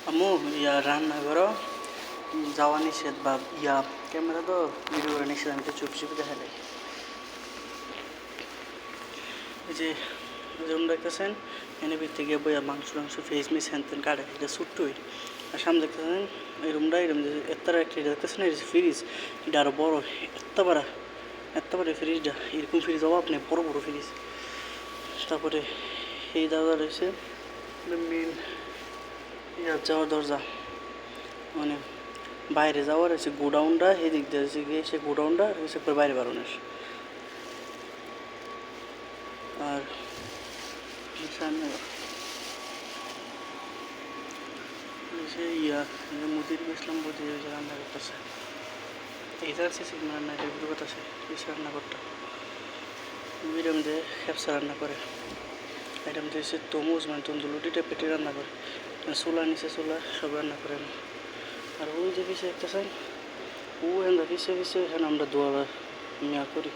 আম্মু রান্না করো যাওয়া নিষেধ বা ক্যামেরা তো ভিডিও করে নিষেধ, আমি তো চুপি চুপি দেখা যাই। এই যে রুম দেখতেছেন, এনে ভিতরে গিয়ে বইয়া মাংস টাংস ফেস মিস হ্যান তেন কাটে, এটা ছোট্টই। আর সামনে দেখতেছেন এই রুমটা, এরকম এত একটা দেখতেছেন এটা ফ্রিজ, এটা আরও বড়, এত বড় ফ্রিজটা, এরকম ফ্রিজ অভাব নেই, বড় বড় ফ্রিজ। তারপরে এই দরজা রয়েছে মেন যাওয়ার দরজা, মানে বাইরে যাওয়ার হচ্ছে গোডাউনটা, এই দিক দিয়ে হচ্ছে গিয়ে সে গোডাউনটা হচ্ছে বাইরে বাড়ানোর। আর সামনে সে মুদির ইসলাম বুঝে রান্না করতেছে, এইটা হচ্ছে রান্না, এটা ভিডিও করতেছে রান্না করতে, এরম দিয়ে খেপসা রান্না করে, এরম দিয়ে হচ্ছে তরমুজ মানে তন্দুলুটিটা পেটে রান্না করে, চুলা নিচে চুলা সব রান্না করে। আর ওই যে পিছিয়ে দেখতেছেন, ও এখানে পিছিয়ে পিছিয়ে এখানে আমরা দোয়া করি।